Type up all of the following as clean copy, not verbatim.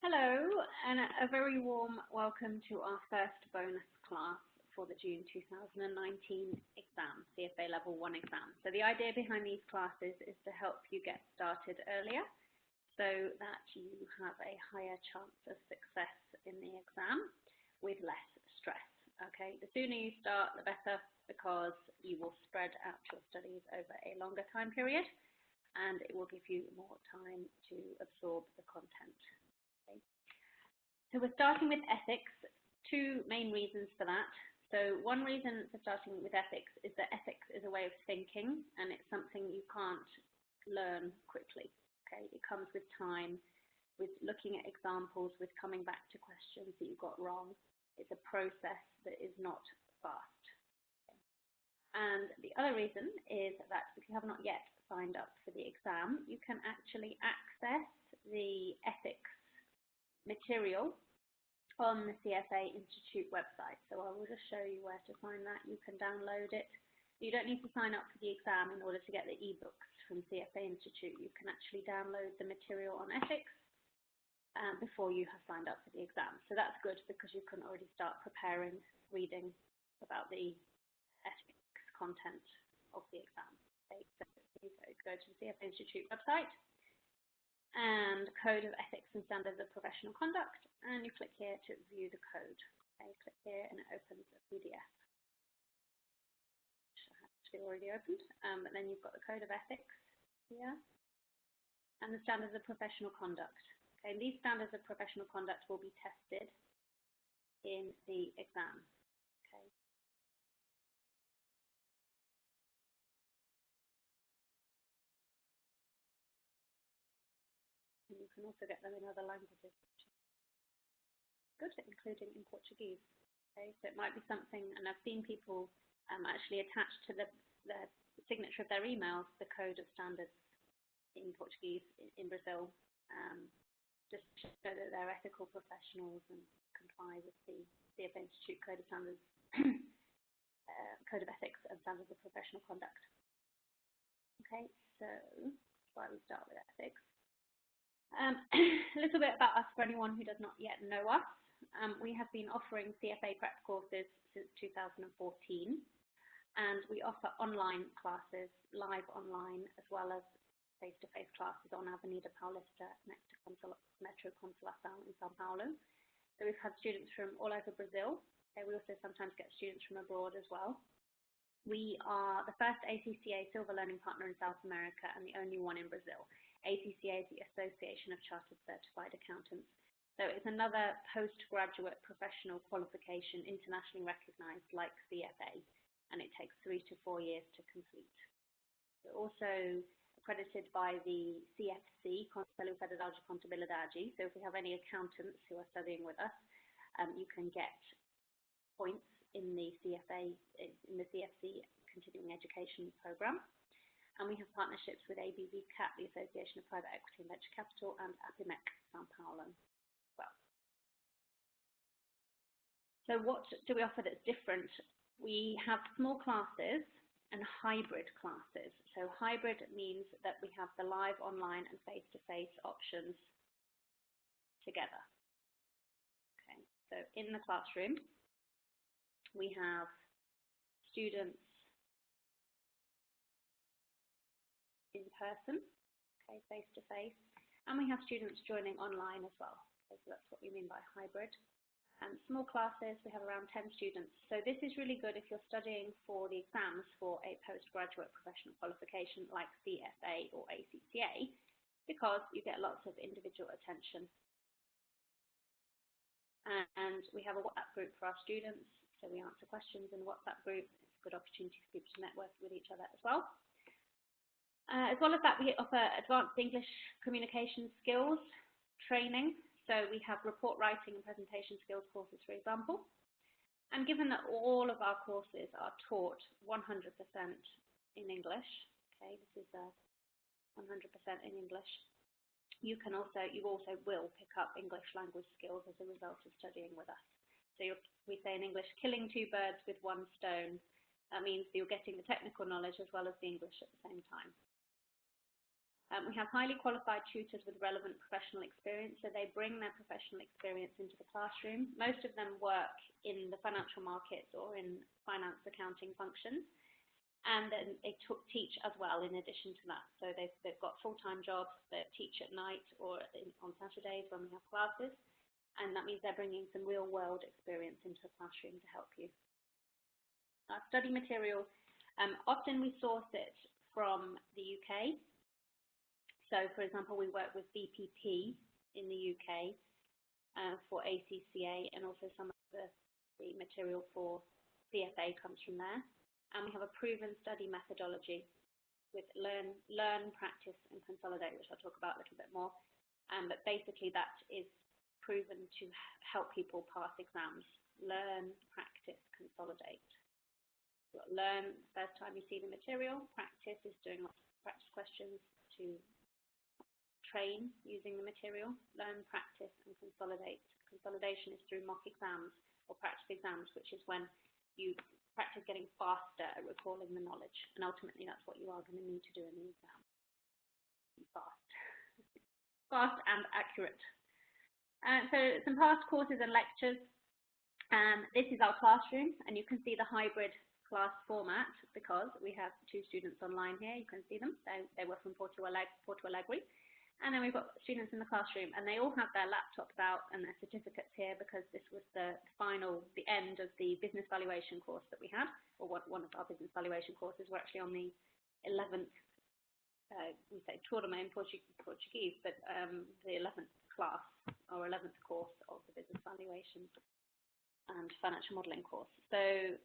Hello, and a very warm welcome to our first bonus class for the June 2019 exam, CFA Level 1 exam. So the idea behind these classes is to help you get started earlier so that you have a higher chance of success in the exam with less stress. Okay, the sooner you start, the better, because you will spread out your studies over a longer time period and it will give you more time to absorb the content. So we're starting with ethics, two main reasons for that. So one reason for starting with ethics is that ethics is a way of thinking and it's something you can't learn quickly. Okay, it comes with time, with looking at examples, with coming back to questions that you got wrong. It's a process that is not fast. Okay. And the other reason is that if you have not yet signed up for the exam, you can actually access the ethics material on the CFA Institute website. So I will just show you where to find that. You can download it. You don't need to sign up for the exam in order to get the ebooks from CFA Institute. You can actually download the material on ethics before you have signed up for the exam. So that's good because you can already start preparing, reading about the ethics content of the exam. Okay, so you go to the CFA Institute website and Code of Ethics and Standards of Professional Conduct, and you click here to view the code. Okay, click here and it opens a PDF, which I actually already opened, but then you've got the Code of Ethics here and the Standards of Professional Conduct. Okay, and these Standards of Professional Conduct will be tested in the exam. Okay. And you can also get them in other languages, which is good, including in Portuguese. Okay, so it might be something, and I've seen people actually attach to the signature of their emails the code of standards in Portuguese in Brazil, just to show that they're ethical professionals and comply with the CFA Institute Code of Standards, Code of Ethics and Standards of Professional Conduct. Okay, so why we start with ethics. A little bit about us for anyone who does not yet know us. We have been offering CFA prep courses since 2014, and we offer online classes, live online, as well as face-to-face classes on Avenida Paulista next to Metro Consolação in São Paulo. So we've had students from all over Brazil. Okay, we also sometimes get students from abroad as well. We are the first ACCA Silver Learning Partner in South America and the only one in Brazil. ACCA is the Association of Chartered Certified Accountants. So it's another postgraduate professional qualification internationally recognized like CFA, and it takes 3 to 4 years to complete. We're also accredited by the CFC, Conselho Federal de Contabilidade. So if we have any accountants who are studying with us, you can get points in the CFA, in the CFC Continuing Education Program. And we have partnerships with ABV CAP, the Association of Private Equity and Venture Capital, and APIMEC São Paulo as well. So what do we offer that's different? We have small classes and hybrid classes. So hybrid means that we have the live, online, and face-to-face options together. Okay, so in the classroom, we have students in person, okay, face-to-face, and we have students joining online as well. Okay, so that's what we mean by hybrid. And small classes, we have around 10 students. So this is really good if you're studying for the exams for a postgraduate professional qualification like CFA or ACCA, because you get lots of individual attention. And we have a WhatsApp group for our students, so we answer questions in the WhatsApp group. It's a good opportunity for people to network with each other as well. As well as that, we offer advanced English communication skills training. So we have report writing and presentation skills courses, for example. And given that all of our courses are taught 100% in English, okay, this is 100% in English, you also will pick up English language skills as a result of studying with us. So we say in English, killing 2 birds with 1 stone. That means you're getting the technical knowledge as well as the English at the same time. We have highly qualified tutors with relevant professional experience, so they bring their professional experience into the classroom. Most of them work in the financial markets or in finance accounting functions, and then they teach as well in addition to that. So they've got full-time jobs, they teach at night or on Saturdays when we have classes, and that means they're bringing some real-world experience into the classroom to help you. Our study material, often we source it from the UK. So, for example, we work with BPP in the UK for ACCA, and also some of the material for CFA comes from there. And we have a proven study methodology with learn, practice, and consolidate, which I'll talk about a little bit more. But basically, that is proven to help people pass exams. Learn, practice, consolidate. Learn, first time you see the material. Practice is doing lots of practice questions to train using the material. Learn, practice, and consolidate. Consolidation is through mock exams or practice exams, which is when you practice getting faster at recalling the knowledge. And ultimately, that's what you are going to need to do in the exam. Fast. Fast and accurate. So some past courses and lectures. This is our classroom, and you can see the hybrid class format because we have 2 students online here. You can see them. They were from Porto Alegre. And then we've got students in the classroom, and they all have their laptops out and their certificates here because this was the end of the business valuation course that we had, or one of our business valuation courses. We're actually on the 11th, we say turma in Portuguese, but the 11th class or 11th course of the business valuation and financial modelling course. So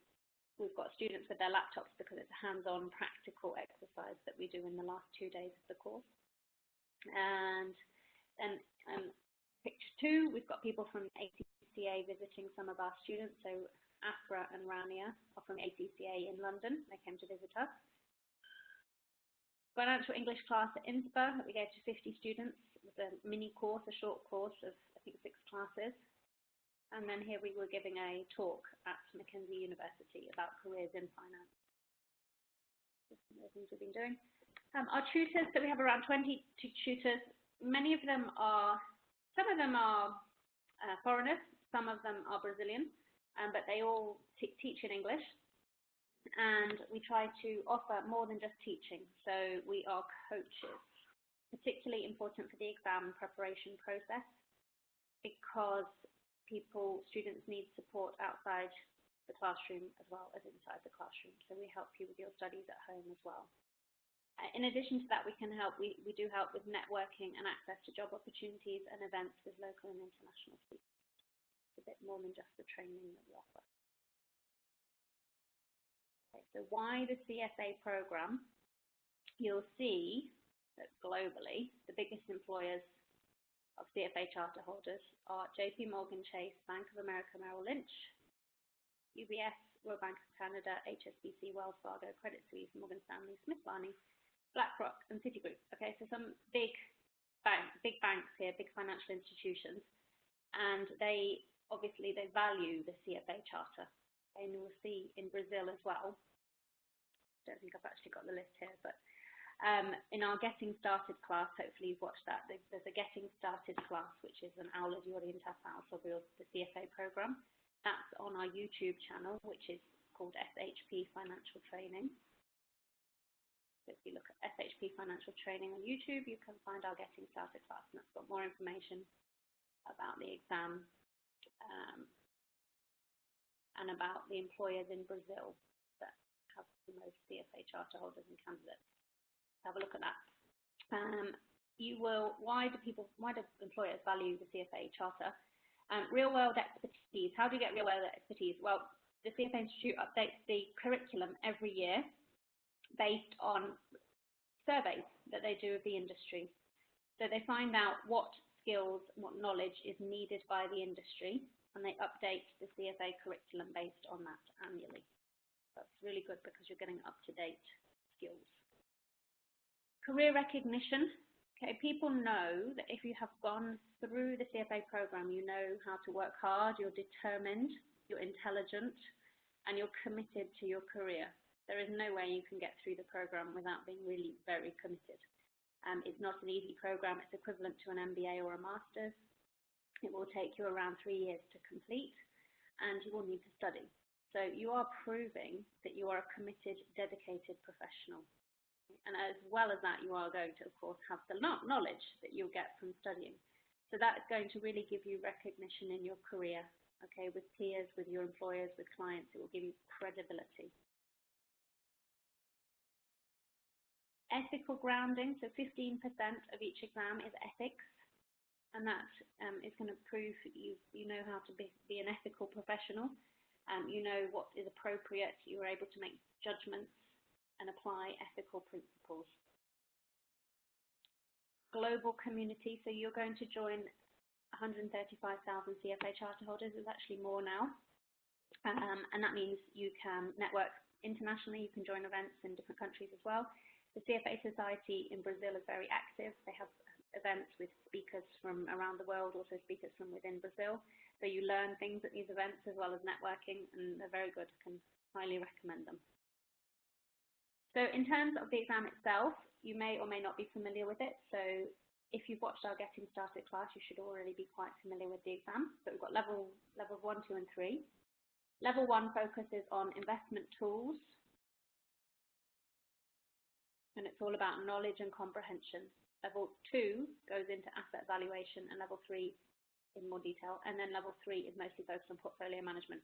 we've got students with their laptops because it's a hands-on practical exercise that we do in the last 2 days of the course. And then picture 2, we've got people from ACCA visiting some of our students. So Afra and Rania are from ACCA in London. They came to visit us. Financial English class at INSPA that we gave to 50 students with a mini course, a short course of I think 6 classes. And then here we were giving a talk at Mackenzie University about careers in finance. Just some of the things we've been doing. Our tutors, so we have around 20 tutors. Many of them are, some of them are foreigners, some of them are Brazilian, but they all teach in English. And we try to offer more than just teaching. So we are coaches, particularly important for the exam preparation process because students need support outside the classroom as well as inside the classroom. So we help you with your studies at home as well. In addition to that, we do help with networking and access to job opportunities and events with local and international speakers. It's a bit more than just the training that we offer. Okay, so why the CFA program? You'll see that globally, the biggest employers of CFA charter holders are JP Morgan Chase, Bank of America Merrill Lynch, UBS, Royal Bank of Canada, HSBC, Wells Fargo, Credit Suisse, Morgan Stanley, Smith Barney, BlackRock, and Citigroup. Okay, so some big banks here, big financial institutions, and they value the CFA charter. And you'll see in Brazil as well. I don't think I've actually got the list here, but in our Getting Started class, hopefully you've watched that. There's a Getting Started class, which is an aula de orientação sobre the CFA program. That's on our YouTube channel, which is called SHP Financial Training. So if you look at SHP Financial Training on YouTube, you can find our Getting Started class, and that's got more information about the exam and about the employers in Brazil that have the most CFA charter holders and candidates. Have a look at that. Why do employers value the CFA charter? Real-world expertise. How do you get real-world expertise? Well, the CFA Institute updates the curriculum every year based on surveys that they do of the industry. So they find out what skills, what knowledge is needed by the industry, and they update the CFA curriculum based on that annually. That's really good because you're getting up-to-date skills. Career recognition. Okay, people know that if you have gone through the CFA program, you know how to work hard, you're determined, you're intelligent, and you're committed to your career. There is no way you can get through the program without being really very committed. It's not an easy program. It's equivalent to an MBA or a master's. It will take you around 3 years to complete, and you will need to study. So you are proving that you are a committed, dedicated professional. And as well as that, you are going to, of course, have the knowledge that you'll get from studying. So that's going to really give you recognition in your career, okay, with peers, with your employers, with clients. It will give you credibility. Ethical grounding, so 15% of each exam is ethics. And that is going to prove that you know how to be an ethical professional. You know what is appropriate. You are able to make judgments and apply ethical principles. Global community, so you're going to join 135,000 CFA charter holders. There's actually more now. And that means you can network internationally. You can join events in different countries as well. The CFA Society in Brazil is very active. They have events with speakers from around the world, also speakers from within Brazil. So you learn things at these events as well as networking, and they're very good. I can highly recommend them. So in terms of the exam itself, you may or may not be familiar with it. So if you've watched our Getting Started class, you should already be quite familiar with the exam. So we've got levels 1, 2, and 3. Level 1 focuses on investment tools, and it's all about knowledge and comprehension. Level 2 goes into asset valuation, and level 3 in more detail, and then level 3 is mostly focused on portfolio management.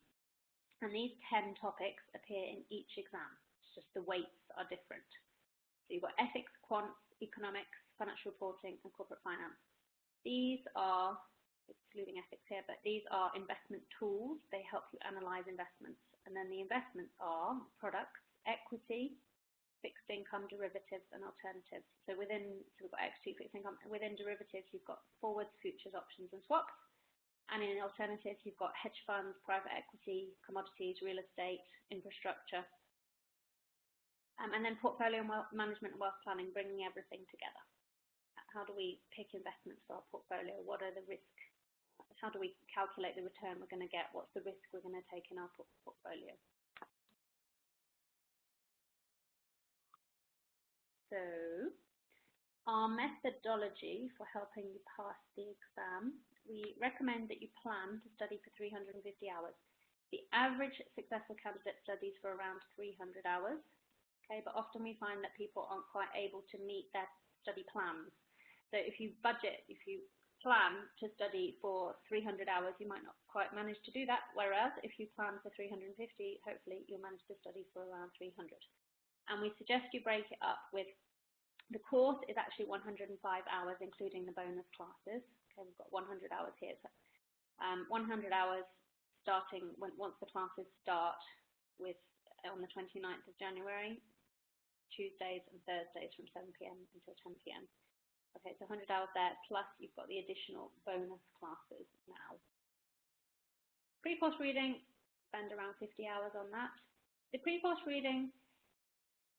And these 10 topics appear in each exam. It's just the weights are different. So you've got ethics, quants, economics, financial reporting, and corporate finance. These are, excluding ethics here, but these are investment tools. They help you analyze investments. And then the investments are products, equity, fixed income, derivatives, and alternatives. So we've got equity, fixed income. Within derivatives, you've got forwards, futures, options, and swaps. And in alternatives, you've got hedge funds, private equity, commodities, real estate, infrastructure. And then portfolio management and wealth planning, bringing everything together. How do we pick investments for our portfolio? What are the risks? How do we calculate the return we're going to get? What's the risk we're going to take in our portfolio? So our methodology for helping you pass the exam, we recommend that you plan to study for 350 hours. The average successful candidate studies for around 300 hours, okay, but often we find that people aren't quite able to meet their study plans. So if you plan to study for 300 hours, you might not quite manage to do that, whereas if you plan for 350, hopefully you'll manage to study for around 300. And we suggest you break it up with, the course is actually 105 hours, including the bonus classes. Okay, we've got 100 hours here. So, 100 hours starting once the classes start with on the 29th of January, Tuesdays and Thursdays from 7 p.m. until 10 p.m. Okay, so 100 hours there, plus you've got the additional bonus classes now. Pre-course reading, spend around 50 hours on that. The pre-course reading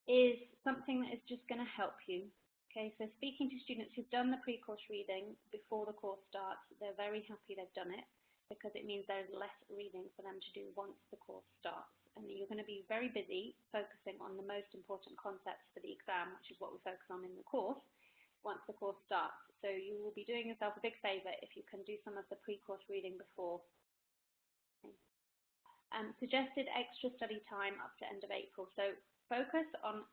is something that is just going to help you. Okay, so speaking to students who've done the pre-course reading before the course starts, they're very happy they've done it because it means there's less reading for them to do once the course starts. And you're going to be very busy focusing on the most important concepts for the exam, which is what we focus on in the course, once the course starts. So you will be doing yourself a big favour if you can do some of the pre-course reading before. Okay. Suggested extra study time up to end of April. So focus on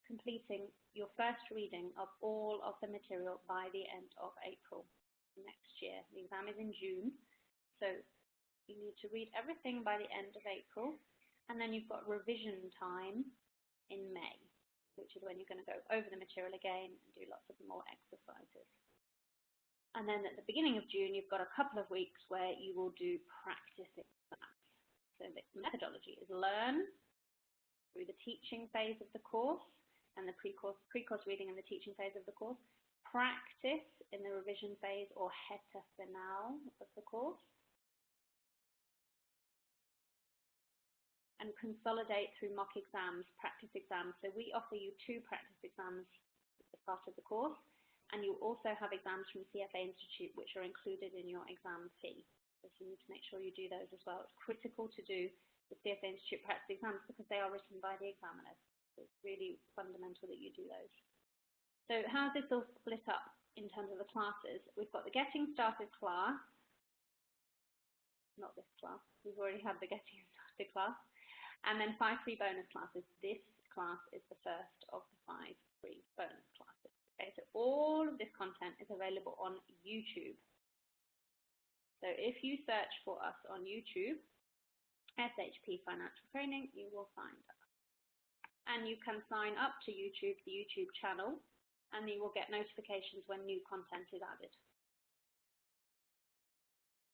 completing your first reading of all of the material by the end of April next year. The exam is in June, so you need to read everything by the end of April, and then you've got revision time in May, which is when you're going to go over the material again and do lots of more exercises. And then at the beginning of June, you've got a couple of weeks where you will do practice exams. So the methodology is learn through the teaching phase of the course and the pre-course reading and the teaching phase of the course, practice in the revision phase or reta final of the course, and consolidate through mock exams, practice exams. So we offer you 2 practice exams as part of the course, and you also have exams from CFA Institute which are included in your exam fee. So you need to make sure you do those as well. It's critical to do the CFA Institute practice exams because they are written by the examiners. So it's really fundamental that you do those. So how's this all split up in terms of the classes? We've got the Getting Started class, not this class, we've already had the Getting Started class, and then 5 free bonus classes. This class is the first of the 5 free bonus classes. Okay, so all of this content is available on YouTube. So if you search for us on YouTube, SHP Financial Training, you will find us. And you can sign up to YouTube, the YouTube channel, and you will get notifications when new content is added.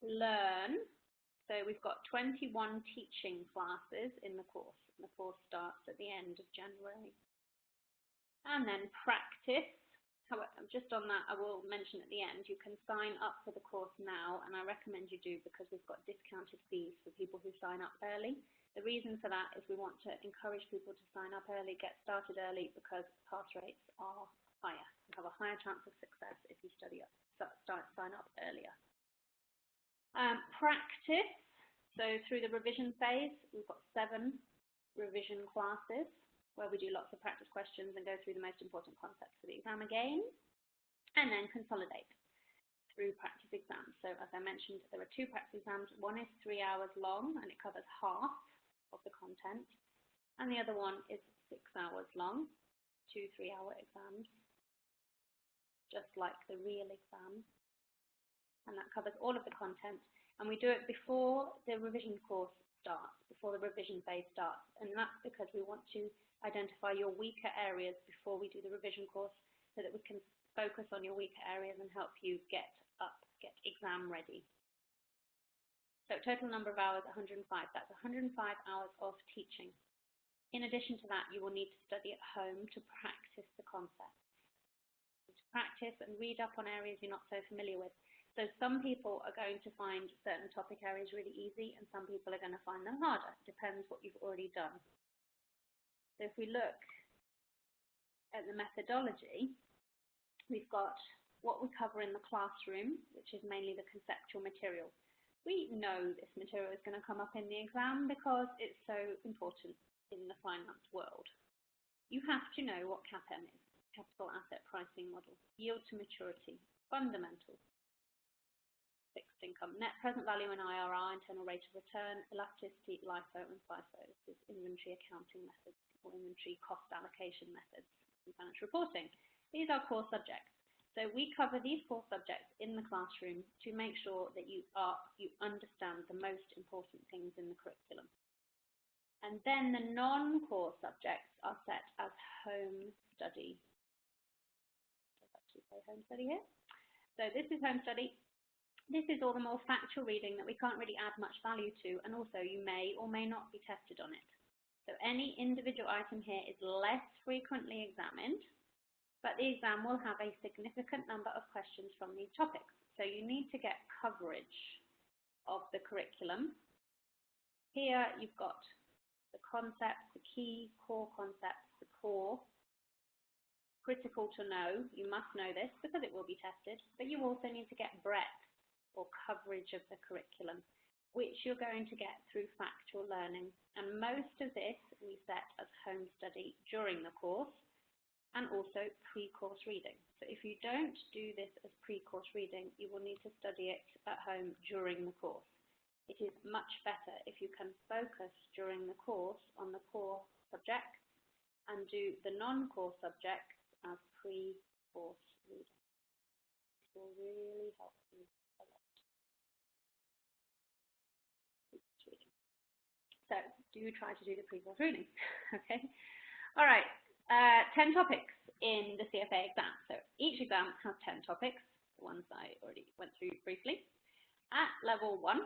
Learn. So we've got 21 teaching classes in the course. And the course starts at the end of January. And then practice. However, just on that, I will mention at the end, you can sign up for the course now, and I recommend you do because we've got discounted fees for people who sign up early. The reason for that is we want to encourage people to sign up early, get started early, because pass rates are higher. You have a higher chance of success if you sign up earlier. Practice. So through the revision phase, we've got 7 revision classes where we do lots of practice questions and go through the most important concepts for the exam again, and then consolidate through practice exams. So as I mentioned, there are 2 practice exams. One is 3 hours long and it covers half of the content, and the other one is 6 hours long, 2 3-hour exams, just like the real exam, and that covers all of the content. And we do it before the revision course starts, before the revision phase starts, and that's because we want to identify your weaker areas before we do the revision course, so that we can focus on your weaker areas and help you get exam ready. So total number of hours, 105. That's 105 hours of teaching. In addition to that, you will need to study at home to practice the concepts. To practice and read up on areas you're not so familiar with. So some people are going to find certain topic areas really easy, and some people are going to find them harder. It depends what you've already done. So if we look at the methodology, we've got what we cover in the classroom, which is mainly the conceptual material. We know this material is going to come up in the exam because it's so important in the finance world. You have to know what CAPM is, capital asset pricing model, yield to maturity, fundamentals, fixed income, net present value and IRR, internal rate of return, elasticity, LIFO and FIFO. This is inventory accounting methods or inventory cost allocation methods in financial reporting. These are core subjects. So we cover these core subjects in the classroom to make sure that you understand the most important things in the curriculum. And then the non-core subjects are set as home study. Does that actually say home study here? So this is home study. This is all the more factual reading that we can't really add much value to, and also you may or may not be tested on it. So any individual item here is less frequently examined, but the exam will have a significant number of questions from these topics. So you need to get coverage of the curriculum. Here you've got the concepts, the key core concepts, the core. Critical to know, you must know this because it will be tested, but you also need to get breadth or coverage of the curriculum, which you're going to get through factual learning. And most of this we set as home study during the course and also pre-course reading. So if you don't do this as pre-course reading, you will need to study it at home during the course. It is much better if you can focus during the course on the core subjects and do the non-core subjects as pre-course reading. It will really help you a lot. So do try to do the pre-course reading, okay? All right, 10 topics in the CFA exam. So each exam has 10 topics, the ones I already went through briefly. At level 1,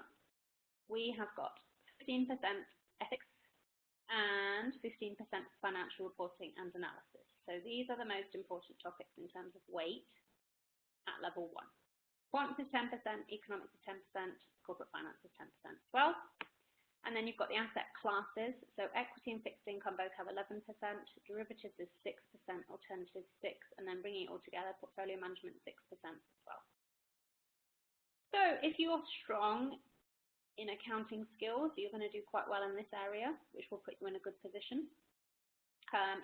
we have got 15% ethics and 15% financial reporting and analysis. So these are the most important topics in terms of weight at level 1. Quants is 10%, economics is 10%, corporate finance is 10% as well. And then you've got the asset classes. So equity and fixed income both have 11%, derivatives is 6%, alternatives 6%, and then bringing it all together, portfolio management 6% as well. So if you're strong in accounting skills, you're going to do quite well in this area, which will put you in a good position.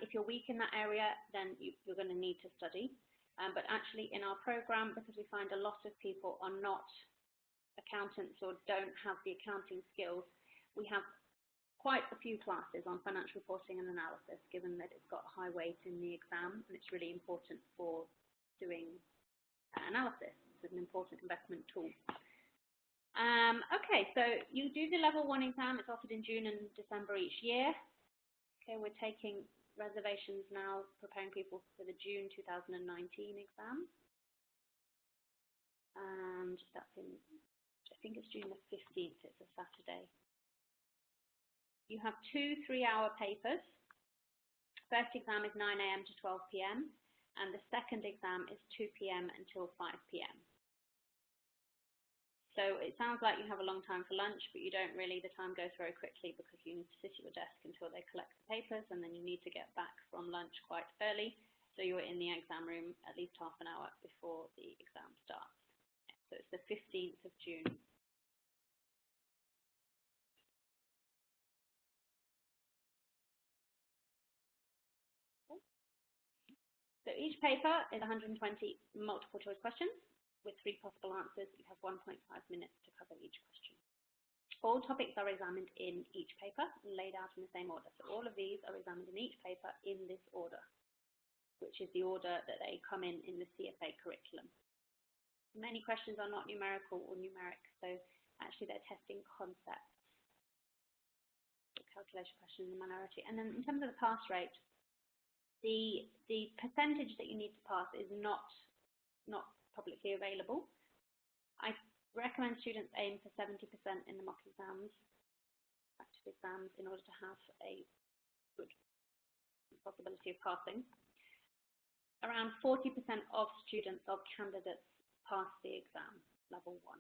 If you're weak in that area, then you're going to need to study. But actually in our program, because we find a lot of people are not accountants or don't have the accounting skills, we have quite a few classes on financial reporting and analysis, given that it's got a high weight in the exam and it's really important for doing analysis. It's an important investment tool. Okay, so you do the level 1 exam. It's offered in June and December each year. Okay, we're taking reservations now, preparing people for the June 2019 exam. And that's in, I think it's June the 15th, it's a Saturday. You have 2 3-hour papers. First exam is 9 AM to 12 PM, and the second exam is 2 PM until 5 PM. So it sounds like you have a long time for lunch, but you don't really. The time goes very quickly because you need to sit at your desk until they collect the papers, and then you need to get back from lunch quite early. So you're in the exam room at least half an hour before the exam starts. So it's the 15th of June. So each paper is 120 multiple choice questions with 3 possible answers. You have 1.5 minutes to cover each question. All topics are examined in each paper and laid out in the same order. So all of these are examined in each paper in this order, which is the order that they come in the CFA curriculum. Many questions are not numerical or numeric, so actually they're testing concepts. The calculation question in the minority. And then in terms of the pass rate, the percentage that you need to pass is not publicly available. I recommend students aim for 70% in the mock exams, practice exams, in order to have a good possibility of passing. Around 40% of students, of candidates, pass the exam, level 1.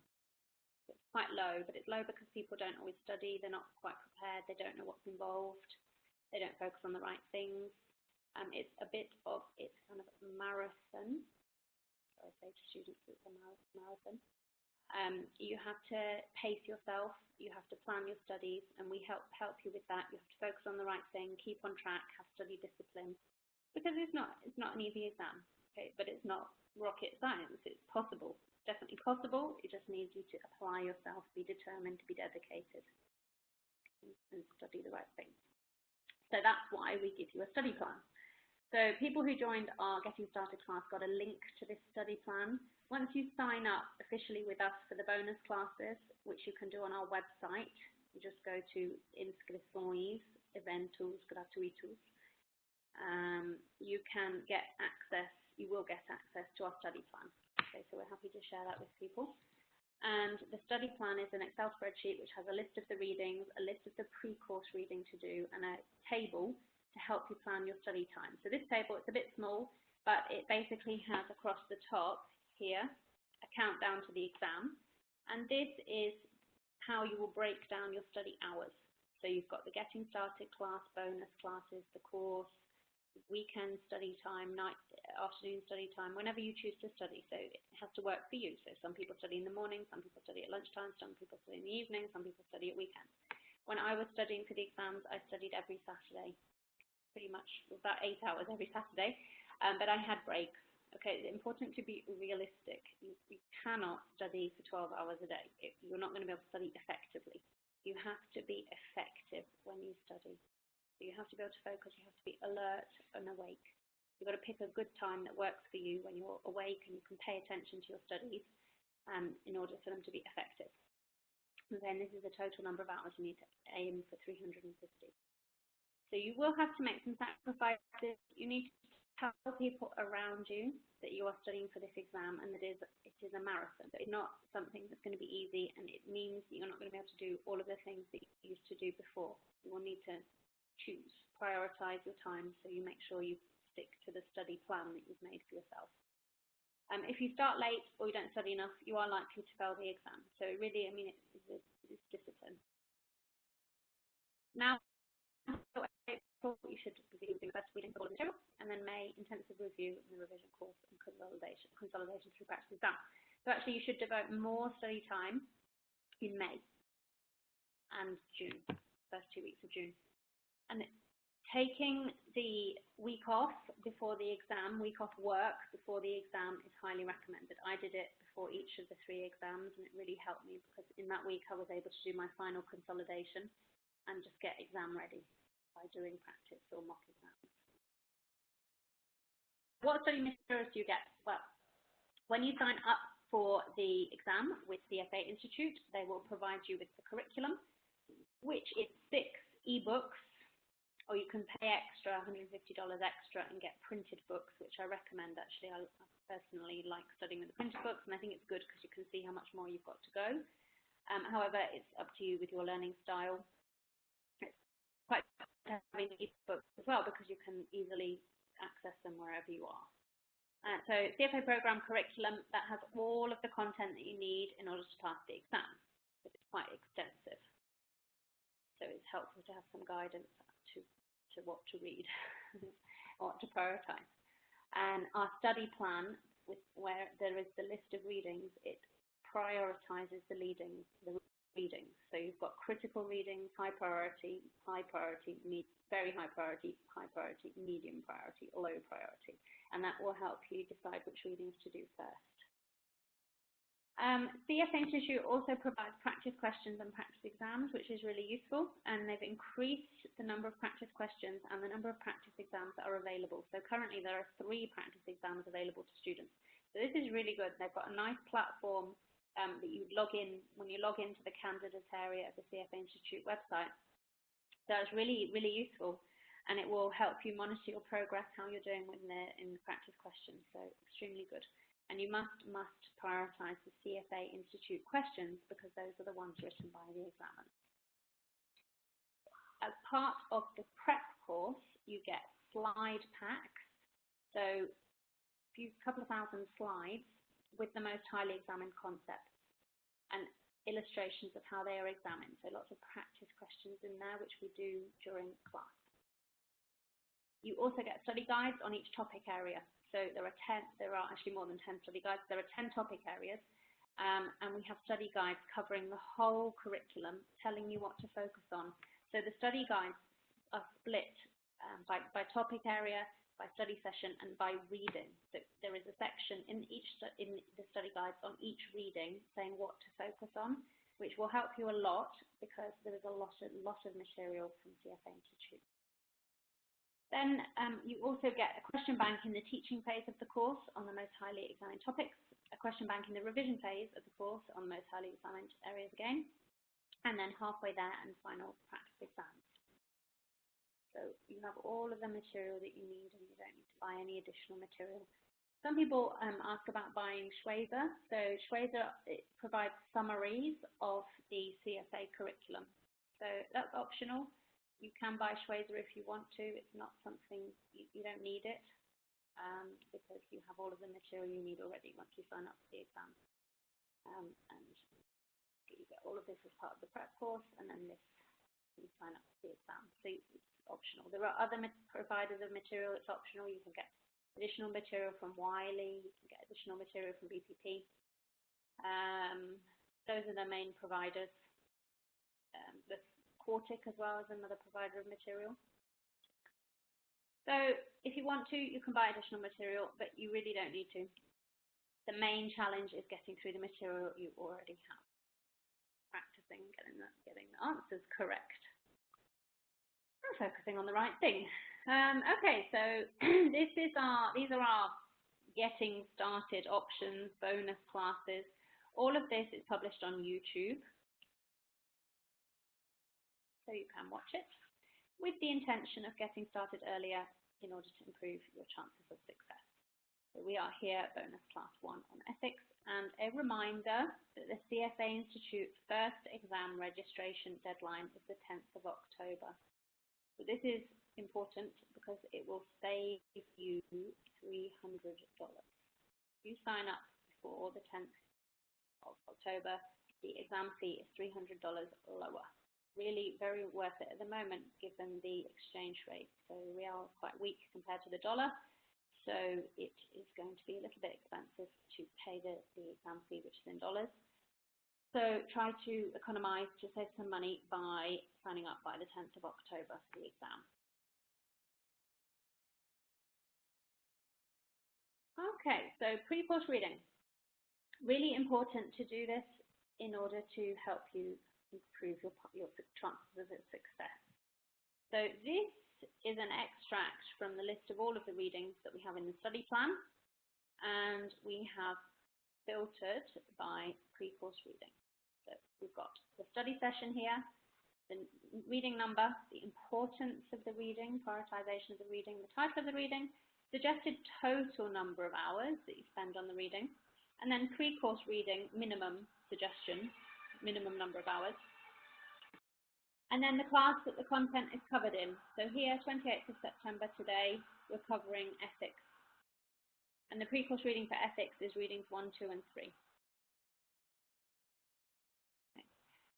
So it's quite low, but it's low because people don't always study, they're not quite prepared, they don't know what's involved, they don't focus on the right things. It's a bit of, it's kind of a marathon. I say to students it's a marathon. You have to pace yourself, you have to plan your studies, and we help you with that. You have to focus on the right thing, keep on track, have study discipline, because it's not an easy exam, okay? But it's not rocket science. It's possible, definitely possible. It just needs you to apply yourself, be determined, to be dedicated, and study the right thing. So that's why we give you a study plan. So people who joined our Getting Started class got a link to this study plan. Once you sign up officially with us for the bonus classes, which you can do on our website, you just go to Inscrições, Eventos, Gratuitos. You can get access, you will get access to our study plan. Okay, so we're happy to share that with people. And the study plan is an Excel spreadsheet which has a list of the readings, a list of the pre-course reading to do, and a table to help you plan your study time. So this table, it's a bit small, but it basically has across the top here a countdown to the exam. And this is how you will break down your study hours. So you've got the Getting Started class, bonus classes, the course, weekend study time, night, afternoon study time, whenever you choose to study. So it has to work for you. So some people study in the morning, some people study at lunchtime, some people study in the evening, some people study at weekends. When I was studying for the exams, I studied every Saturday, pretty much about 8 hours every Saturday, but I had breaks. Okay, it's important to be realistic. You cannot study for 12 hours a day. You're not going to be able to study effectively. You have to be effective when you study. You have to be able to focus, you have to be alert and awake. You've got to pick a good time that works for you when you're awake and you can pay attention to your studies in order for them to be effective. And then this is the total number of hours you need to aim for 350. So you will have to make some sacrifices. You need to tell people around you that you are studying for this exam and that it is a marathon. It's not something that's going to be easy, and it means that you're not going to be able to do all of the things that you used to do before. You will need to choose, prioritize your time so you make sure you stick to the study plan that you've made for yourself. If you start late or you don't study enough, you are likely to fail the exam. So really, I mean, it's discipline. Now, April, you should just be doing best reading for all the material, and then May, intensive review and the revision course and consolidation through practice exam. So actually, you should devote more study time in May and June, first 2 weeks of June. And taking the week off before the exam, week off work before the exam is highly recommended. I did it before each of the 3 exams, and it really helped me because in that week I was able to do my final consolidation and just get exam ready by doing practice or mock exams. What study materials do you get? Well, when you sign up for the exam with CFA Institute, they will provide you with the curriculum, which is 6 ebooks, or you can pay extra, $150 extra, and get printed books, which I recommend actually. I personally like studying with the printed books, and I think it's good because you can see how much more you've got to go. However, it's up to you with your learning style. It's quite good having ebooks as well because you can easily access them wherever you are. So CFA Program curriculum, that has all of the content that you need in order to pass the exam. It's quite extensive. So it's helpful to have some guidance to what to read, what to prioritize. And our study plan, where there is the list of readings, it prioritizes the readings. So you've got critical readings, high priority, very high priority, medium priority, low priority. And that will help you decide which readings to do first. CFA Institute also provides practice questions and practice exams, which is really useful, and they've increased the number of practice questions and the number of practice exams that are available. So currently there are 3 practice exams available to students. So this is really good. They've got a nice platform that you log in, when you log into the candidates area of the CFA Institute website. So it's really, really useful, and it will help you monitor your progress, how you're doing in the practice questions. So extremely good. And you must prioritize the CFA Institute questions because those are the ones written by the examiners. As part of the prep course, you get slide packs. So a couple of thousand slides with the most highly examined concepts and illustrations of how they are examined. So lots of practice questions in there, which we do during class. You also get study guides on each topic area. So there are actually more than 10 study guides. There are 10 topic areas, and we have study guides covering the whole curriculum, telling you what to focus on. So the study guides are split by topic area, by study session, and by reading. So there is a section in the study guides on each reading saying what to focus on, which will help you a lot because there is a lot of material from CFA Institute. Then you also get a question bank in the teaching phase of the course on the most highly examined topics, a question bank in the revision phase of the course on the most highly examined areas again, and then halfway there and final practice exams. So you have all of the material that you need, and you don't need to buy any additional material. Some people ask about buying Schweizer. So Schweizer, it provides summaries of the CFA curriculum. So that's optional. You can buy Schweizer if you want to. It's not something, you don't need it because you have all of the material you need already once you sign up for the exam. And you get all of this as part of the prep course, and then this, you sign up for the exam. So it's optional. There are other providers of material. It's optional. You can get additional material from Wiley. You can get additional material from BPP. Those are the main providers. The Quartic as well as another provider of material. So if you want to, you can buy additional material, but you really don't need to. The main challenge is getting through the material you already have. Practicing, getting the answers correct. And focusing on the right thing. Okay, so these are our getting started options, bonus classes. All of this is published on YouTube. So you can watch it with the intention of getting started earlier in order to improve your chances of success. So we are here at bonus class 1 on ethics, and a reminder that the CFA Institute first exam registration deadline is the 10th of October. So this is important because it will save you $300. If you sign up before the 10th of October, the exam fee is $300 lower. Really very worth it at the moment given the exchange rate. So the real is quite weak compared to the dollar, so it is going to be a little bit expensive to pay the exam fee, which is in dollars. So try to economize, to save some money by signing up by the 10th of October for the exam. Okay, so pre-course reading. Really important to do this in order to help you improve your chances of success. So this is an extract from the list of all of the readings that we have in the study plan, and we have filtered by pre-course reading. So we've got the study session here, the reading number, the importance of the reading, prioritization of the reading, the title of the reading, suggested total number of hours that you spend on the reading, and then pre-course reading minimum suggestion, minimum number of hours, and then the class that the content is covered in. So here, 28th of September today, we're covering ethics, and the pre-course reading for ethics is readings 1, 2, and 3. Okay.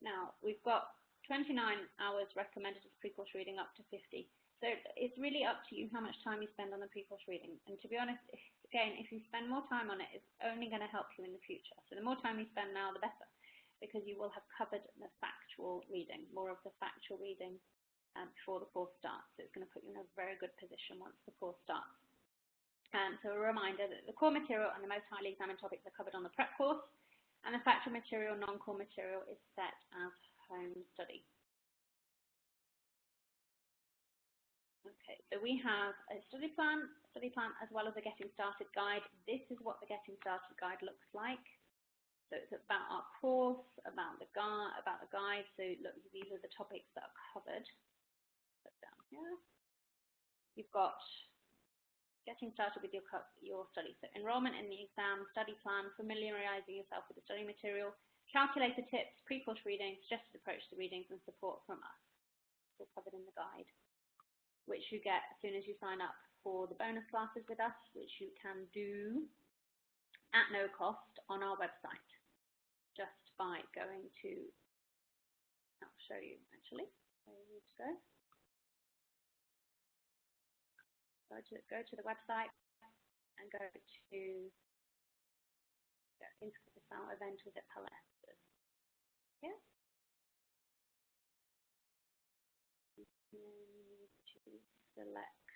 Now, we've got 29 hours recommended as pre-course reading up to 50. So it's really up to you how much time you spend on the pre-course reading. And to be honest, again, if you spend more time on it, it's only going to help you in the future. So the more time you spend now, the better, because you will have covered the factual reading, more of the factual reading before the course starts. So it's going to put you in a very good position once the course starts. So a reminder that the core material and the most highly examined topics are covered on the prep course, and the factual material, non-core material is set as home study. Okay, so we have a study plan as well as a getting started guide. This is what the getting started guide looks like. So it's about our course, about the guide. So look, these are the topics that are covered. Put down here. You've got getting started with your study. So enrollment in the exam, study plan, familiarizing yourself with the study material, calculator tips, pre-course reading, suggested approach to readings, and support from us. It's all covered in the guide, which you get as soon as you sign up for the bonus classes with us, which you can do at no cost on our website, just by going to, I'll show you actually, where you need to go. Go to the website and go to Inscrição event with pela. Yeah. You need to select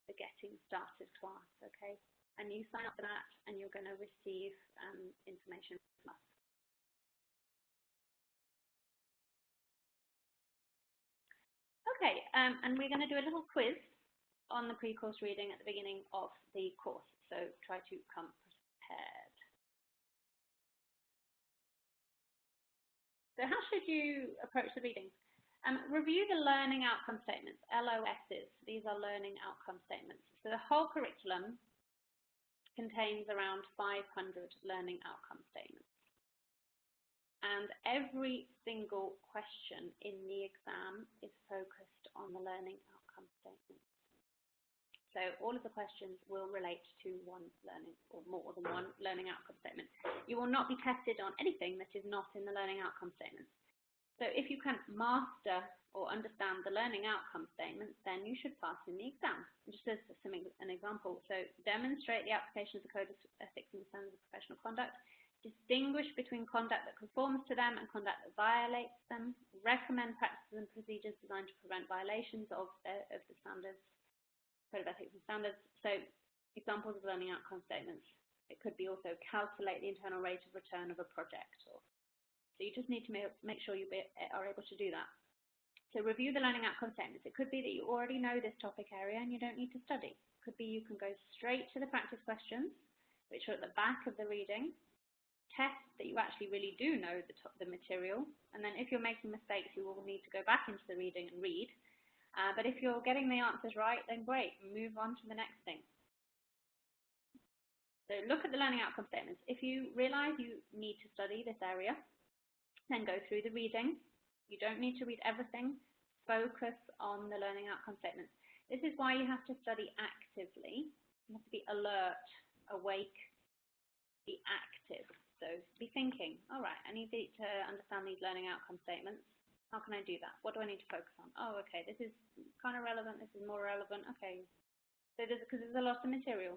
the getting started class, okay? And you sign up for that and you're going to receive information from us. Okay, and we're going to do a little quiz on the pre-course reading at the beginning of the course, so try to come prepared. So how should you approach the readings? Review the learning outcome statements, LOSs. These are learning outcome statements. So the whole curriculum contains around 500 learning outcome statements. And every single question in the exam is focused on the learning outcome statements. So all of the questions will relate to one learning or more than one learning outcome statement. You will not be tested on anything that is not in the learning outcome statements. So if you can master or understand the learning outcome statements, then you should pass in the exam. Just as an example, so demonstrate the application of the Code of Ethics and Standards of Professional Conduct, distinguish between conduct that conforms to them and conduct that violates them, recommend practices and procedures designed to prevent violations of the standards, Code of Ethics and Standards. So examples of learning outcome statements. It could be also calculate the internal rate of return of a project. So you just need to make sure you are able to do that. So review the learning outcome statements. It could be that you already know this topic area and you don't need to study. It could be you can go straight to the practice questions, which are at the back of the reading. Test that you actually really do know the material, and then if you're making mistakes, you will need to go back into the reading and read. But if you're getting the answers right, then great, move on to the next thing. So look at the learning outcome statements. If you realize you need to study this area, then go through the reading. You don't need to read everything. Focus on the learning outcome statements. This is why you have to study actively. You have to be alert, awake, be active. So be thinking, all right, I need to understand these learning outcome statements. How can I do that? What do I need to focus on? Oh, okay, this is kind of relevant. This is more relevant. Okay, so because there's a lot of material.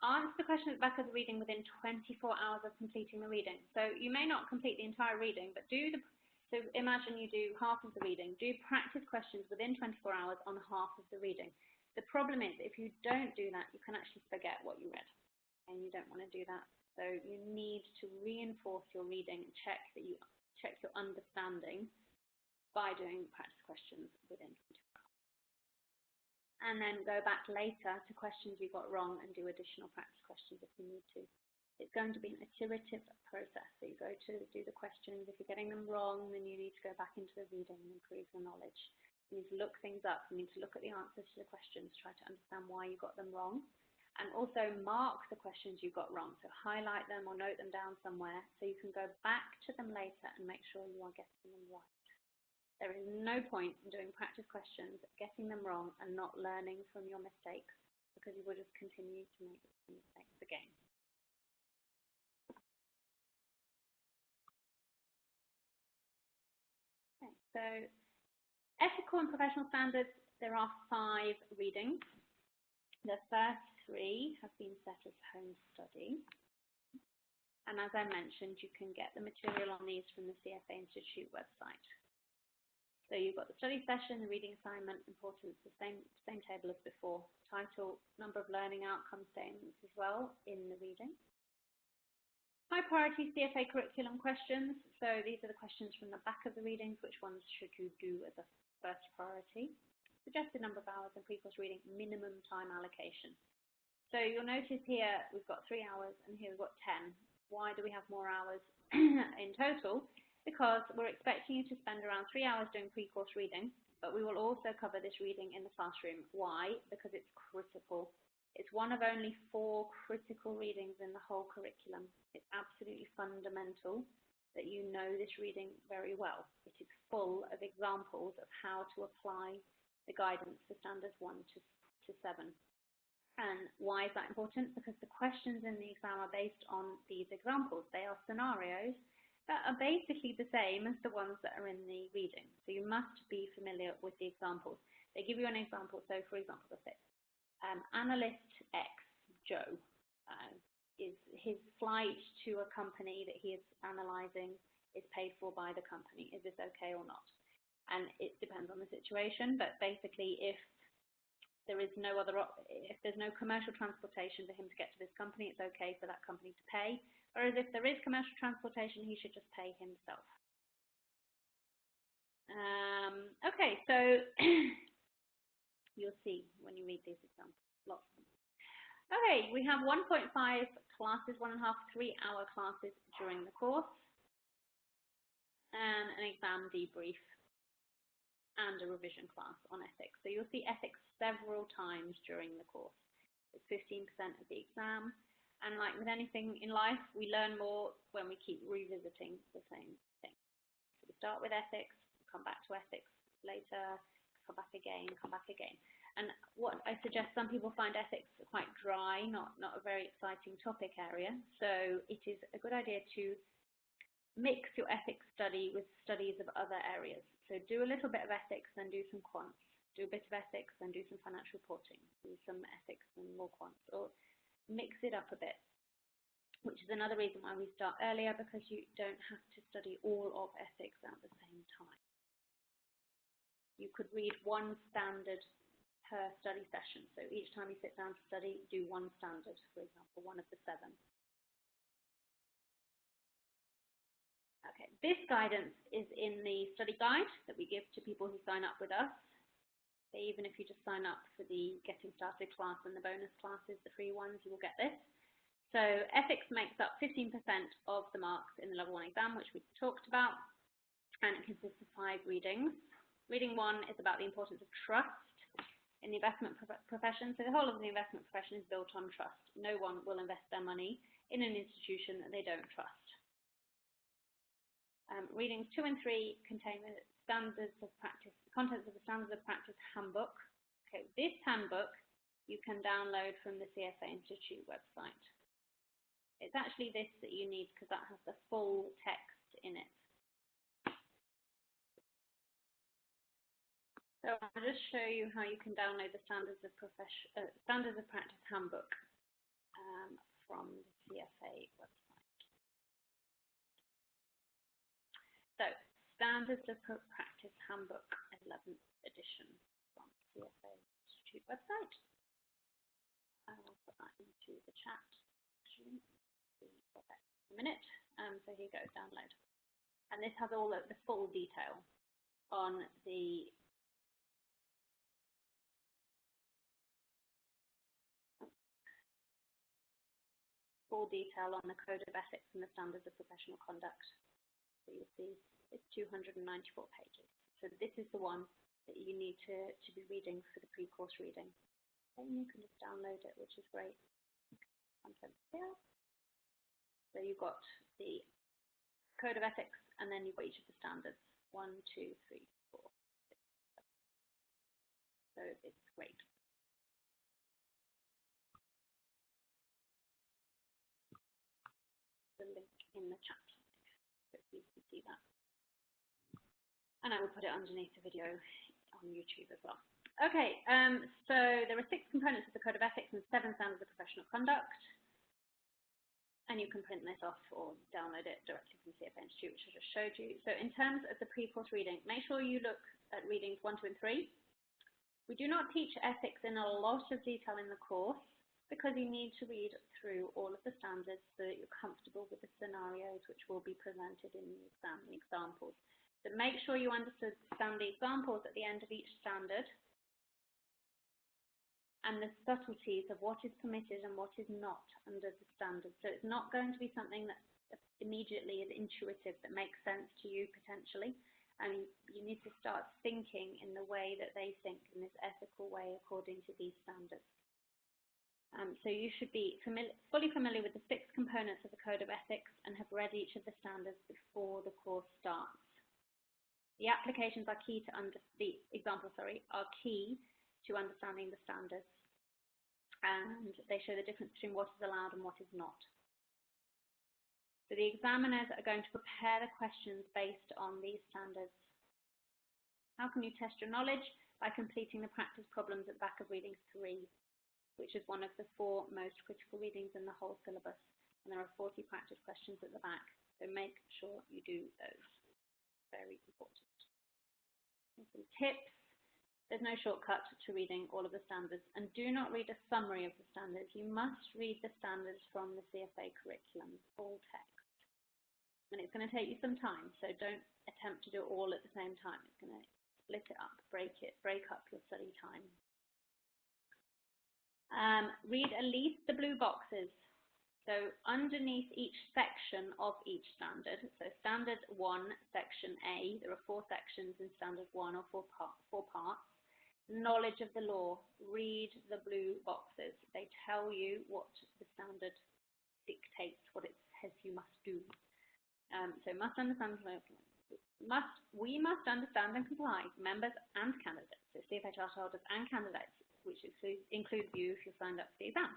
Answer the question at the back of the reading within 24 hours of completing the reading. So you may not complete the entire reading, but so imagine you do half of the reading. Do practice questions within 24 hours on half of the reading. The problem is if you don't do that, you can actually forget what you read, and you don't want to do that. So you need to reinforce your reading and check your understanding by doing practice questions within 24 hours. And then go back later to questions you got wrong and do additional practice questions if you need to. It's going to be an iterative process. So you go to do the questions. If you're getting them wrong, then you need to go back into the reading and improve the knowledge. You need to look things up. You need to look at the answers to the questions, try to understand why you got them wrong. And also mark the questions you got wrong. So highlight them or note them down somewhere so you can go back to them later and make sure you are getting them right. There is no point in doing practice questions, getting them wrong and not learning from your mistakes, because you will just continue to make the same mistakes again. Okay, so ethical and professional standards, there are 5 readings. The first 3 have been set as home study. And as I mentioned, you can get the material on these from the CFA Institute website. So you've got the study session, the reading assignment, importance, the same table as before. Title, number of learning outcome statements as well in the reading. High priority CFA curriculum questions. So these are the questions from the back of the readings. Which ones should you do as a first priority? Suggested number of hours and pre-course reading, minimum time allocation. So you'll notice here we've got 3 hours and here we've got 10. Why do we have more hours in total? Because we're expecting you to spend around 3 hours doing pre-course reading, but we will also cover this reading in the classroom. Why? Because it's critical. It's one of only 4 critical readings in the whole curriculum. It's absolutely fundamental that you know this reading very well. It is full of examples of how to apply the guidance for standards 1 to 7. And why is that important? Because the questions in the exam are based on these examples. They are scenarios that are basically the same as the ones that are in the reading. So you must be familiar with the examples. They give you an example. So for example, they say, analyst X, Joe, is his flight to a company that he is analysing is paid for by the company. Is this okay or not? And it depends on the situation, but basically if there's no commercial transportation for him to get to this company, it's okay for that company to pay. Whereas if there is commercial transportation, he should just pay himself. Okay, so you'll see when you read these examples, lots of them. Okay, we have 1.5 classes, 1.5 3-hour classes during the course, and an exam debrief and a revision class on ethics. So you'll see ethics several times during the course. It's 15% of the exam. And like with anything in life, we learn more when we keep revisiting the same thing. So we start with ethics, come back to ethics later, come back again, come back again. And what I suggest, some people find ethics quite dry, not a very exciting topic area. So it is a good idea to mix your ethics study with studies of other areas. So do a little bit of ethics, then do some quants. Do a bit of ethics, then do some financial reporting. Do some ethics and more quants. Or mix it up a bit, which is another reason why we start earlier, because you don't have to study all of ethics at the same time. You could read 1 standard per study session. So each time you sit down to study, do 1 standard, for example, 1 of the 7. Okay, this guidance is in the study guide that we give to people who sign up with us. So even if you just sign up for the Getting Started class and the bonus classes, the free ones, you will get this. So ethics makes up 15% of the marks in the level 1 exam, which we talked about, and it consists of 5 readings. Reading 1 is about the importance of trust in the investment profession. So the whole of the investment profession is built on trust. No one will invest their money in an institution that they don't trust. Readings 2 and 3 contain the standards of practice, contents of the standards of practice handbook. Okay, this handbook you can download from the CFA Institute website. It's actually this that you need because that has the full text in it. So I'll just show you how you can download the standards of practice handbook from the CFA website. So, Standards of Practice Handbook, 11th edition from CFA Institute. Institute website. I will put that into the chat. Actually, got that in a minute. So here you go, download. And this has all of the full detail on the code of ethics and the standards of professional conduct. So you'll see it's 294 pages. So this is the one that you need to be reading for the pre-course reading. And you can just download it, which is great. Content here. So you've got the code of ethics, and then you've got each of the standards. 1, 2, 3, 4, 6, 7. So it's great. The link in the chat, so you can see that. And I will put it underneath the video on YouTube as well. Okay, so there are 6 components of the Code of Ethics and 7 standards of professional conduct. And you can print this off or download it directly from the CFA Institute, which I just showed you. So in terms of the pre-course reading, make sure you look at readings 1, 2, and 3. We do not teach ethics in a lot of detail in the course because you need to read through all of the standards so that you're comfortable with the scenarios which will be presented in the exam, the examples. So make sure you understand the examples at the end of each standard and the subtleties of what is permitted and what is not under the standard. So it's not going to be something that immediately is intuitive, that makes sense to you potentially. And you need to start thinking in the way that they think, in this ethical way according to these standards. So you should be fully familiar with the 6 components of the Code of Ethics and have read each of the standards before the course starts. The applications are key to the examples, are key to understanding the standards, and they show the difference between what is allowed and what is not. So the examiners are going to prepare the questions based on these standards. How can you test your knowledge? By completing the practice problems at the back of reading 3, which is one of the 4 most critical readings in the whole syllabus, and there are 40 practice questions at the back, so make sure you do those. Very important. And some tips. There's no shortcut to reading all of the standards, and do not read a summary of the standards. You must read the standards from the CFA curriculum, full text. And it's going to take you some time, so don't attempt to do it all at the same time. It's going to split it up, break up your study time. Read at least the blue boxes. So underneath each section of each standard, so Standard 1, Section A, there are 4 sections in Standard 1 or 4 parts. Knowledge of the law, read the blue boxes. They tell you what the standard dictates, what it says you must do. So we must understand and comply, members and candidates, so CFA charter holders and candidates, which includes you if you're signed up for the exam.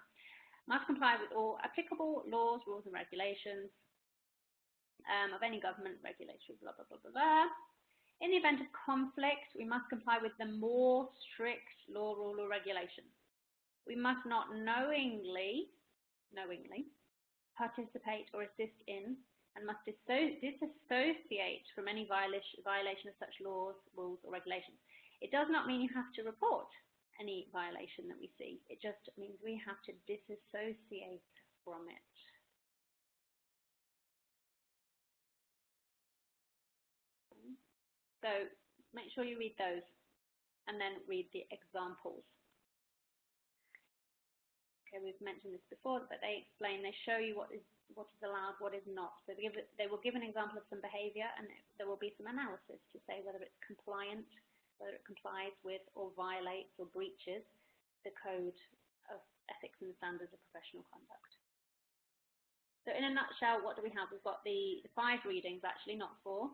Must comply with all applicable laws, rules and regulations of any government, regulatory, blah, blah, blah, blah, blah. In the event of conflict, we must comply with the more strict law, rule, or regulation. We must not knowingly participate or assist in, and must disassociate from any violation of such laws, rules, or regulations. It does not mean you have to report any violation that we see. It just means we have to disassociate from it. So make sure you read those and then read the examples. Okay, we've mentioned this before, but they show you what is allowed, what is not. So they will give an example of some behavior, and there will be some analysis to say whether it's compliant, whether it complies with or violates or breaches the Code of Ethics and Standards of Professional Conduct. So in a nutshell, what do we have? We've got the 5 readings, actually, not 4.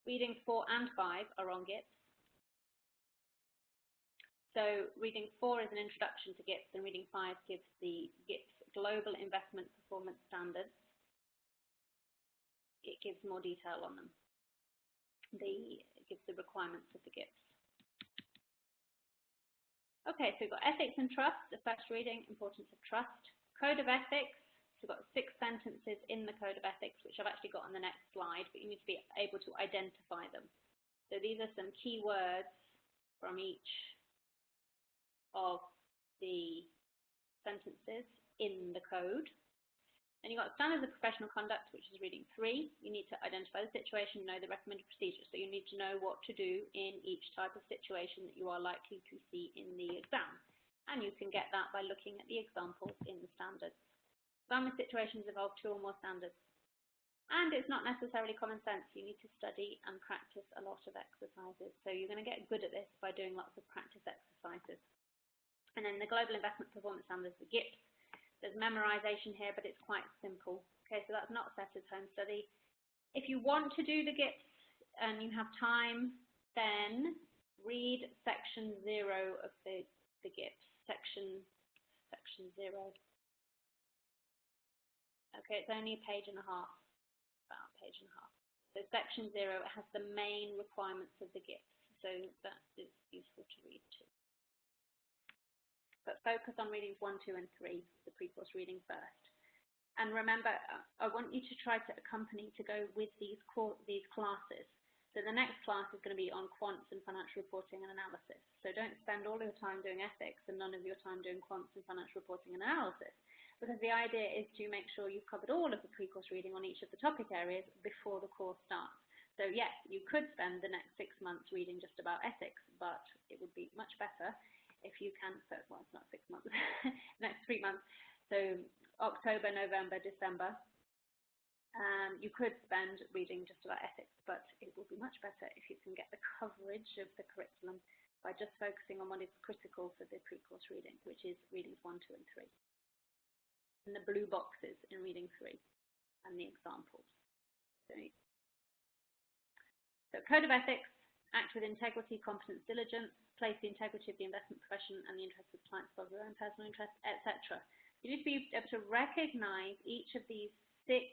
Readings 4 and 5 are on GIPS. So reading 4 is an introduction to GIPS, and reading 5 gives the GIPS Global Investment Performance Standards. It gives more detail on them. It gives the requirements of the GIPS. Okay, so we've got Ethics and Trust, the first reading, Importance of Trust. Code of Ethics. We've got 6 sentences in the Code of Ethics, which I've actually got on the next slide, but you need to be able to identify them. So these are some key words from each of the sentences in the code. Then you've got standards of professional conduct, which is reading 3. You need to identify the situation, know the recommended procedures. So you need to know what to do in each type of situation that you are likely to see in the exam. And you can get that by looking at the examples in the standards. Some situations involve 2 or more standards. And it's not necessarily common sense. You need to study and practice a lot of exercises. So you're going to get good at this by doing lots of practice exercises. And then the Global Investment Performance Standards, the GIPS. There's memorization here, but it's quite simple. Okay, so that's not set as home study. If you want to do the GIPS and you have time, then read section 0 of the GIPS. Section 0. Okay, it's only a page and a half, about a page and a half. So section 0 has the main requirements of the GIPS, so that is useful to read too. But focus on readings 1, 2, and 3, the pre-course reading first. And remember, I want you to try to accompany to go with these classes. So the next class is going to be on quants and financial reporting and analysis. So don't spend all your time doing ethics and none of your time doing quants and financial reporting and analysis. Because the idea is to make sure you've covered all of the pre-course reading on each of the topic areas before the course starts. So yes, you could spend the next 6 months reading just about ethics, but it would be much better if you can, so well, it's not 6 months, next 3 months, so October, November, December, you could spend reading just about ethics, but it will be much better if you can get the coverage of the curriculum by just focusing on what is critical for the pre-course reading, which is readings 1, 2, and 3, and the blue boxes in reading 3, and the examples. So Code of Ethics, act with integrity, competence, diligence, place the integrity of the investment profession and the interests of clients above your own personal interests, etc. You need to be able to recognize each of these 6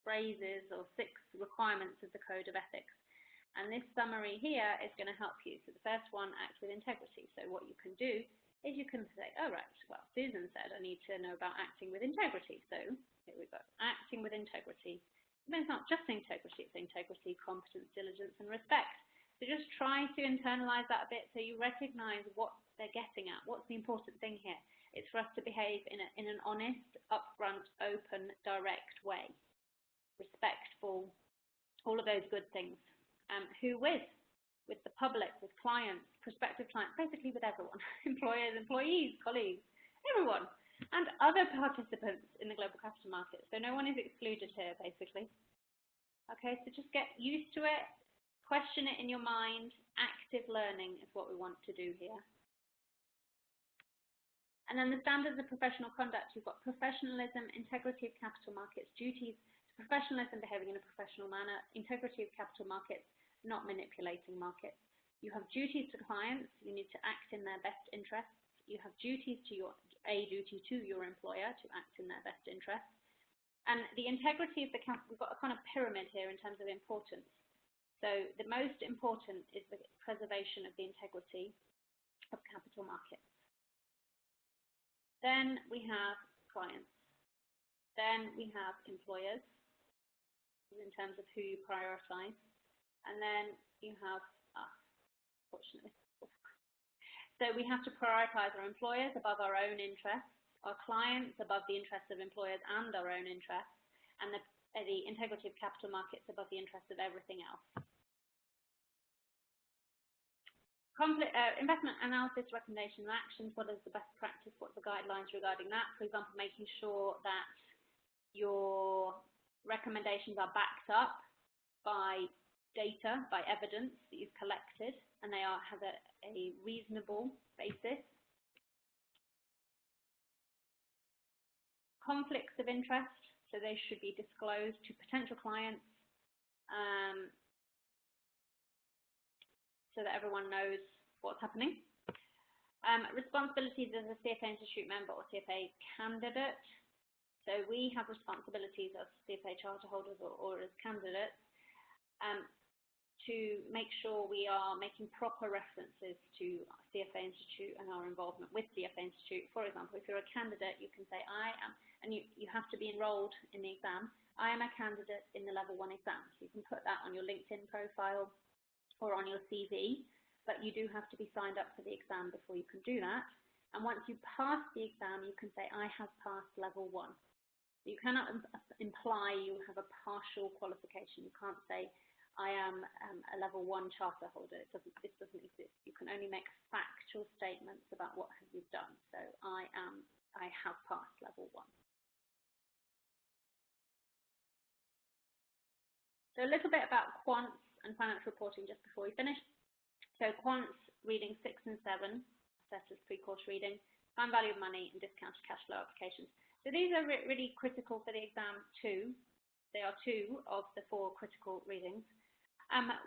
phrases or 6 requirements of the Code of Ethics. And this summary here is going to help you. So the first one, act with integrity. So what you can do is you can say, oh, right, well, Susan said I need to know about acting with integrity. So here we go, acting with integrity. But it's not just integrity, it's integrity, competence, diligence, and respect. So just try to internalize that a bit so you recognize what they're getting at. What's the important thing here? It's for us to behave in an honest, upfront, open, direct way. Respectful, all of those good things. Who with? With the public, with clients, prospective clients, basically with everyone. Employers, employees, colleagues, everyone. And other participants in the global capital markets. So no one is excluded here, basically. Okay, so just get used to it. Question it in your mind. Active learning is what we want to do here. And then the standards of professional conduct. You've got professionalism, integrity of capital markets, duties, professionalism, behaving in a professional manner, integrity of capital markets, not manipulating markets. You have duties to clients. You need to act in their best interests. You have duties to a duty to your employer to act in their best interests. And the integrity of the capital, we've got a kind of pyramid here in terms of importance. So the most important is the preservation of the integrity of capital markets. Then we have clients. Then we have employers in terms of who you prioritize. And then you have us, fortunately. So we have to prioritize our employers above our own interests, our clients above the interests of employers and our own interests, and the integrity of capital markets above the interests of everything else. Investment analysis, recommendation, and actions. What is the best practice? What's the guidelines regarding that? For example, making sure that your recommendations are backed up by data, by evidence that you've collected, and they have a reasonable basis. Conflicts of interest, so they should be disclosed to potential clients so that everyone knows what's happening. Responsibilities as a CFA Institute member or CFA candidate. So we have responsibilities as CFA charter holders or as candidates to make sure we are making proper references to CFA Institute and our involvement with CFA Institute. For example, if you're a candidate, you can say, I am, and you have to be enrolled in the exam, I am a candidate in the level 1 exam. So you can put that on your LinkedIn profile or on your CV. but you do have to be signed up for the exam before you can do that. And once you pass the exam, you can say, I have passed level 1. You cannot imply you have a partial qualification. You can't say, I am a level 1 charter holder. This doesn't exist. You can only make factual statements about what have you done. So I have passed level 1. So a little bit about quants and financial reporting just before we finish. So quants, reading 6 and 7, assessed as pre-course reading, time value of money and discounted cash flow applications. So these are really critical for the exam too. They are 2 of the 4 critical readings.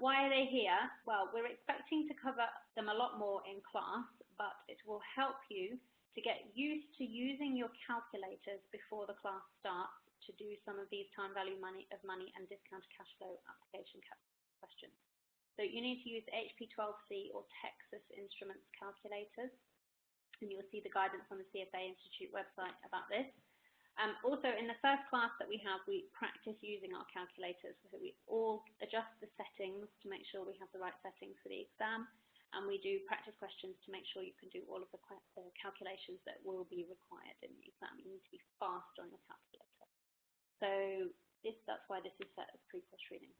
Why are they here? Well, we're expecting to cover them a lot more in class, but it will help you to get used to using your calculators before the class starts to do some of these time value of money and discounted cash flow application questions. So you need to use the HP 12C or Texas Instruments calculators, and you'll see the guidance on the CFA Institute website about this. Also, in the first class that we have, we practice using our calculators. So we all adjust the settings to make sure we have the right settings for the exam, and we do practice questions to make sure you can do all of the calculations that will be required in the exam. You need to be fast on your calculator. So that's why this is set as pre-course reading.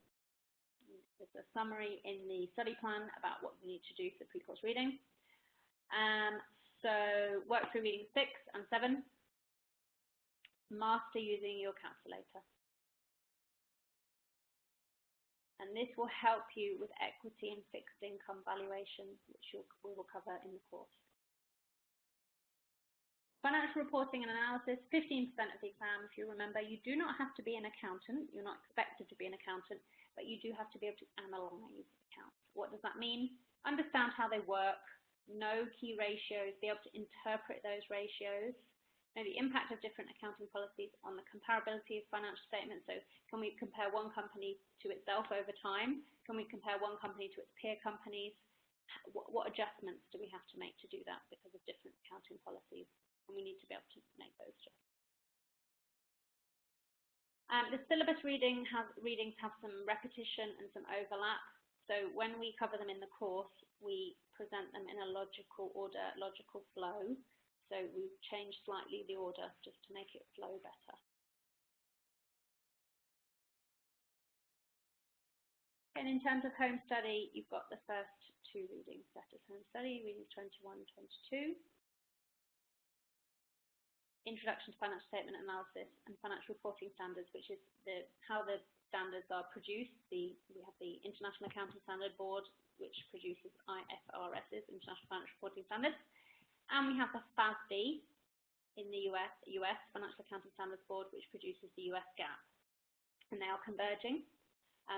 There's a summary in the study plan about what you need to do for pre-course reading. So work through reading 6 and 7. Master using your calculator. And this will help you with equity and fixed income valuation, which we will cover in the course. Financial reporting and analysis, 15% of the exam. If you remember, you do not have to be an accountant. You're not expected to be an accountant, but you do have to be able to analyze accounts. What does that mean? Understand how they work, know key ratios, be able to interpret those ratios, know the impact of different accounting policies on the comparability of financial statements. So can we compare one company to itself over time? Can we compare one company to its peer companies? What adjustments do we have to make to do that because of different accounting policies? And we need to be able to make those adjustments. The syllabus readings have some repetition and some overlap. So when we cover them in the course, we present them in a logical order, logical flow. So we've changed slightly the order just to make it flow better. And in terms of home study, you've got the first 2 readings set as home study, readings 21 and 22. Introduction to Financial Statement Analysis and Financial Reporting Standards, which is how the standards are produced. We have the International Accounting Standard Board, which produces IFRSs, International Financial Reporting Standards. And we have the FASB in the US Financial Accounting Standards Board, which produces the US GAAP. And they are converging,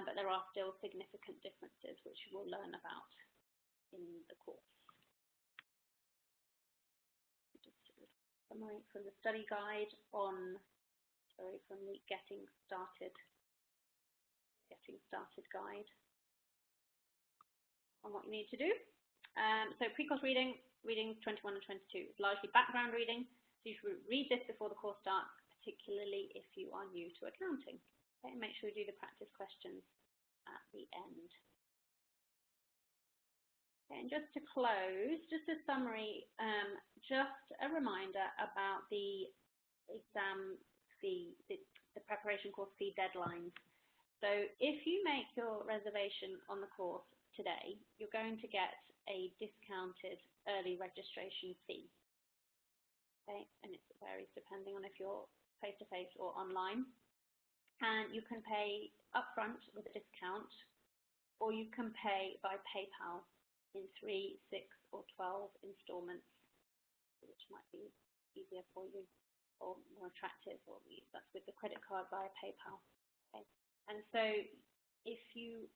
but there are still significant differences, which you will learn about in the course. Just a summary from the study guide from the Getting Started guide on what you need to do. So pre-course reading. Readings 21 and 22 is largely background reading, so you should read this before the course starts, particularly if you are new to accounting. Okay, and make sure you do the practice questions at the end. Okay, and just to close, just a summary, just a reminder about the exam fee, the preparation course fee deadlines. So if you make your reservation on the course today, you're going to get a discounted early registration fee. Okay, and it varies depending on if you're face-to-face or online. And you can pay upfront with a discount, or you can pay by PayPal in 3, 6, or 12 installments, which might be easier for you or more attractive, or that's with the credit card via PayPal. Okay. And so if you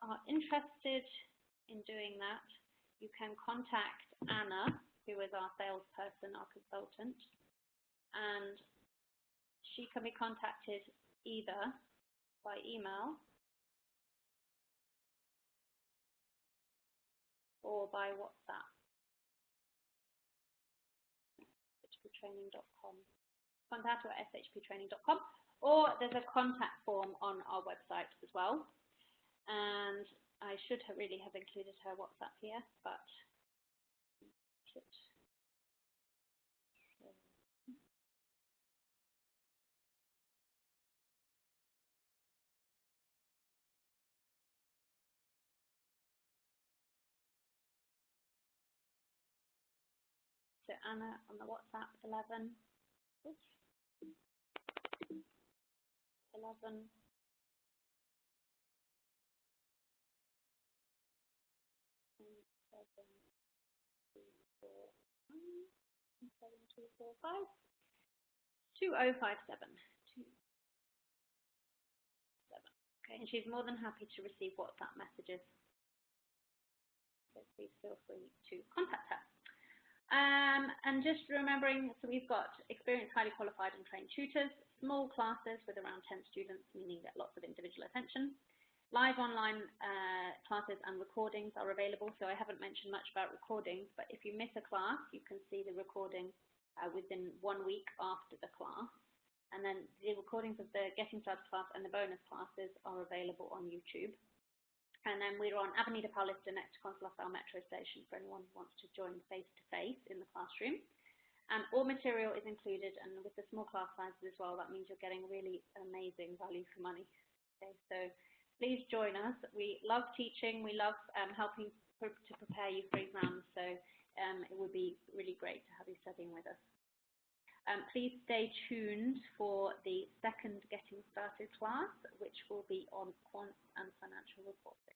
are interested in doing that, you can contact Anna, who is our salesperson, our consultant, and she can be contacted either by email or by WhatsApp. shptraining.com. Contact at shptraining.com, or there's a contact form on our website as well. And I should have really have included her WhatsApp here, but so Anna on the WhatsApp 11. Oops. 11. 7, 2, 4, 5, 2057. Okay, and she's more than happy to receive WhatsApp messages. So please feel free to contact her. And just remembering, so we've got experienced, highly qualified and trained tutors, small classes with around 10 students, meaning that lots of individual attention. Live online classes and recordings are available, so I haven't mentioned much about recordings, but if you miss a class, you can see the recording within 1 week after the class. And then the recordings of the Getting Started class and the bonus classes are available on YouTube. And then we're on Avenida Paulista next to Consultor Metro Station for anyone who wants to join face-to-face in the classroom. All material is included, and with the small class sizes as well, that means you're getting really amazing value for money. Okay, so please join us. We love teaching. We love helping to prepare you for exams, so it would be really great to have you studying with us. Please stay tuned for the second Getting Started class, which will be on quant and financial reporting.